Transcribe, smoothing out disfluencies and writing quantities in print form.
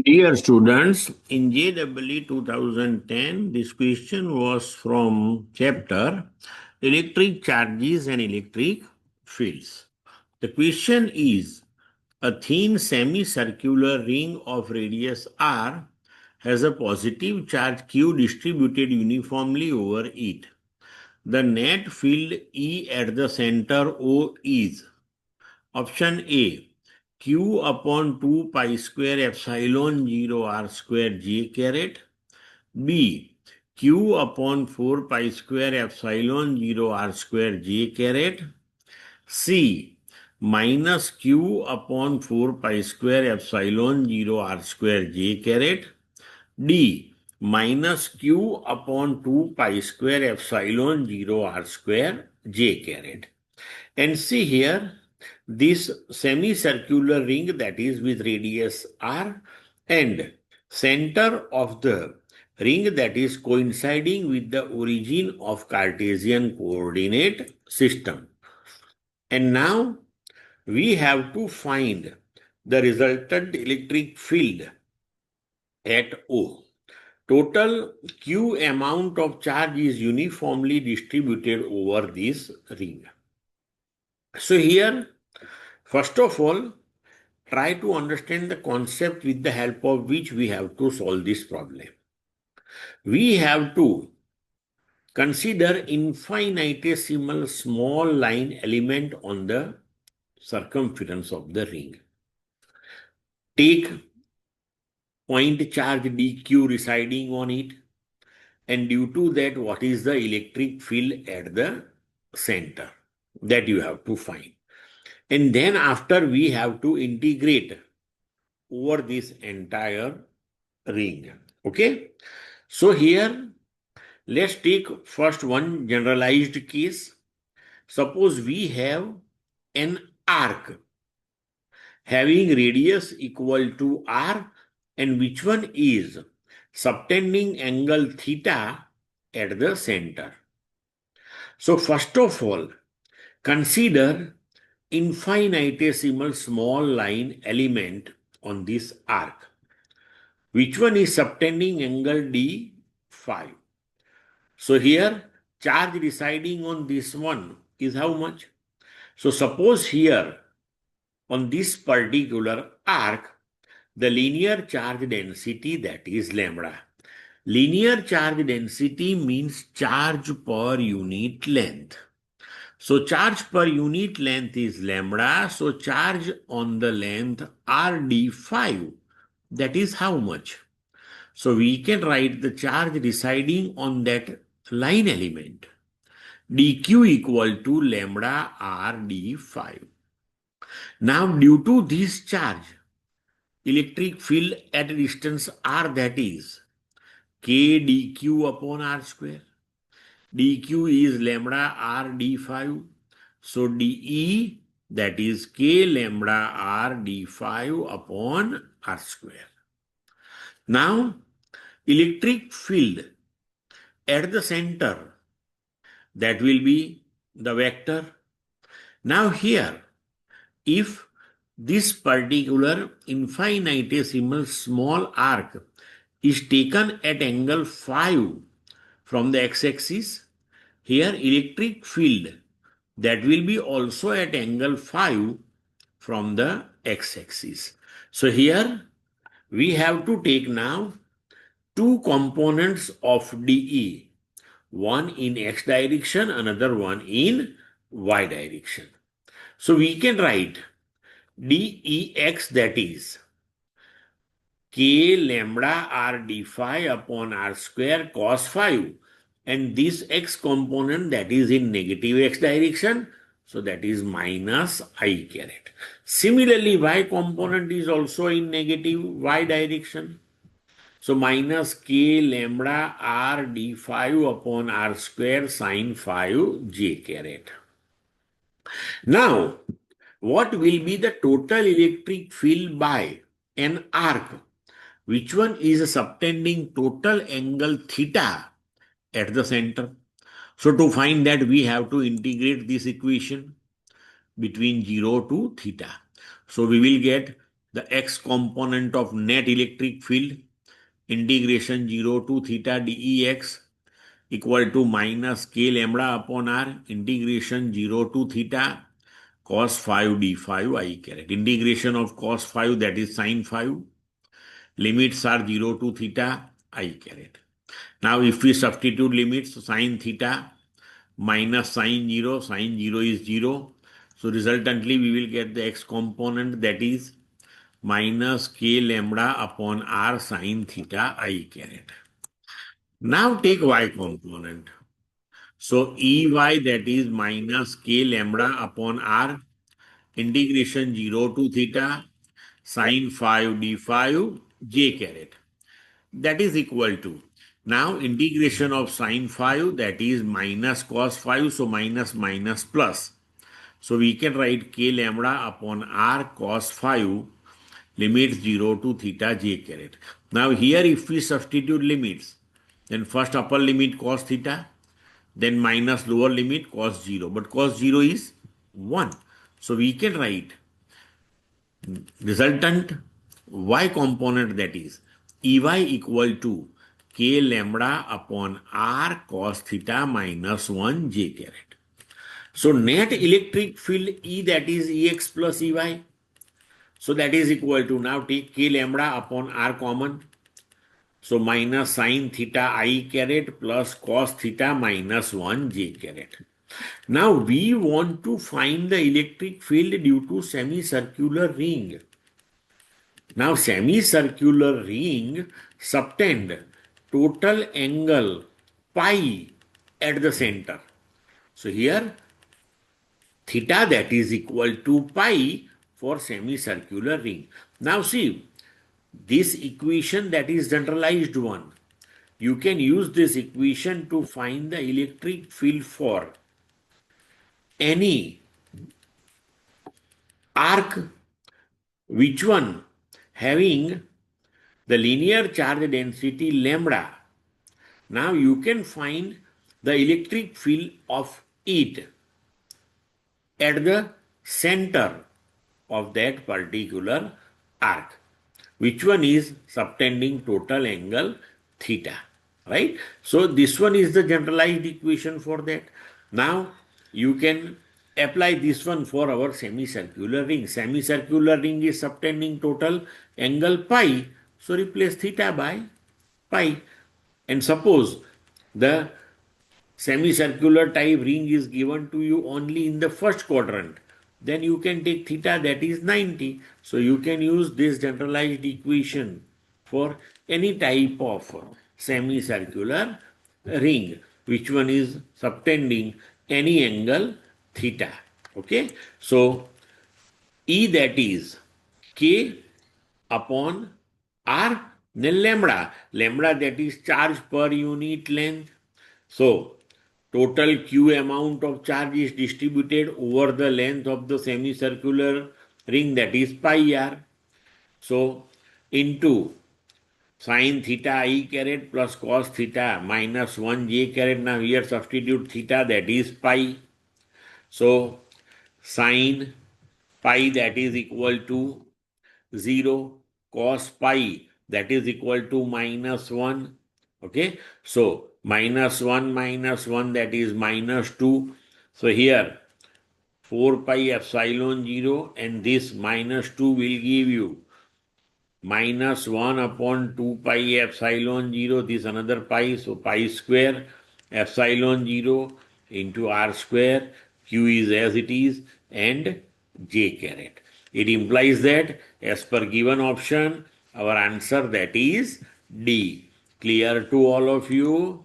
Dear students, in JEE 2010, this question was from chapter Electric Charges and Electric Fields. The question is, a thin semicircular ring of radius r has a positive charge q distributed uniformly over it. The net field E at the center O is option A, q upon 2 pi square epsilon 0 r square j caret. B, q upon 4 pi square epsilon 0 r square j caret. C, minus q upon 4 pi square epsilon 0 r square j caret. D, minus q upon 2 pi square epsilon 0 r square j caret. And see here, this semicircular ring that is with radius r and center of the ring that is coinciding with the origin of Cartesian coordinate system. And now we have to find the resultant electric field at O. Total Q amount of charge is uniformly distributed over this ring. So here, first of all, try to understand the concept with the help of which we have to solve this problem. We have to consider infinitesimal small line element on the circumference of the ring. Take point charge dq residing on it, and due to that, what is the electric field at the center? That you have to find. And then after we have to integrate over this entire ring. Okay. So here, let's take first one generalized case. Suppose we have an arc having radius equal to r, and which one is subtending angle theta at the center. So first of all, consider infinitesimal small line element on this arc. Which one is subtending angle d phi? So here, charge residing on this one is how much? So suppose here, on this particular arc, the linear charge density, that is lambda. Linear charge density means charge per unit length. So charge per unit length is lambda. So charge on the length rd5, that is how much? So we can write the charge residing on that line element. dq equal to lambda rd5. Now due to this charge, electric field at a distance r, that is k dq upon r square. dq is lambda r d5. So dE, that is k lambda r d5 upon r square. Now electric field at the center, that will be the vector. Now here, if this particular infinitesimal small arc is taken at angle phi from the x-axis, here electric field that will be also at angle phi from the x-axis. So here we have to take now two components of dE, one in x direction, another one in y direction. So we can write dEx, that is k lambda r d phi upon r square cos phi, and this x component that is in negative x direction, so that is minus I caret. Similarly, y component is also in negative y direction. So minus k lambda r d phi upon r square sine phi j caret. Now, what will be the total electric field by an arc? Which one is subtending total angle theta at the center? So to find that, we have to integrate this equation between 0 to theta. So we will get the x component of net electric field, integration 0 to theta dEx equal to minus k lambda upon r, integration 0 to theta cos 5 d 5 I caret. Integration of cos 5, that is sin 5. Limits are 0 to theta I caret. Now if we substitute limits, sin theta minus sin 0, sin 0 is 0. So resultantly we will get the x component, that is minus k lambda upon r sin theta I caret. Now take y component. So Ey, that is minus k lambda upon r, integration 0 to theta sin 5 d 5 j caret. That is equal to, now integration of sin 5, that is minus cos 5, so minus minus plus. So we can write k lambda upon r cos 5 limits 0 to theta j caret. Now here if we substitute limits, then first upper limit cos theta, then minus lower limit cos 0. But cos 0 is 1. So we can write resultant y component, that is Ey equal to k lambda upon r cos theta minus 1 j caret. So net electric field E, that is Ex plus Ey. So that is equal to, now take k lambda upon r common. So minus sin theta I caret plus cos theta minus 1 j caret. Now we want to find the electric field due to semicircular ring. Now semicircular ring subtend total angle pi at the center. So here theta, that is equal to pi for semicircular ring. Now see, this equation, that is generalized one. You can use this equation to find the electric field for any arc, which one having the linear charge density lambda. Now you can find the electric field of it at the center of that particular arc, which one is subtending total angle theta, right? So this one is the generalized equation for that. Now you can apply this one for our semicircular ring. Semicircular ring is subtending total angle pi, so replace theta by pi. And suppose the semicircular type ring is given to you only in the first quadrant, then you can take theta, that is 90. So you can use this generalized equation for any type of semicircular ring, which one is subtending any angle theta. Okay, so E, that is k upon r, then lambda, that is charge per unit length. So total q amount of charge is distributed over the length of the semicircular ring, that is pi r. So into sin theta I caret plus cos theta minus 1 j caret. Now here substitute theta, that is pi. So sin pi, that is equal to 0, cos pi, that is equal to minus 1. Okay, so minus 1 minus 1, that is minus 2. So here 4 pi epsilon 0, and this minus 2 will give you minus 1 upon 2 pi epsilon 0. This another pi, so pi square epsilon 0 into r square. Q is as it is, and j caret. It implies that as per given option, our answer, that is D. Clear to all of you?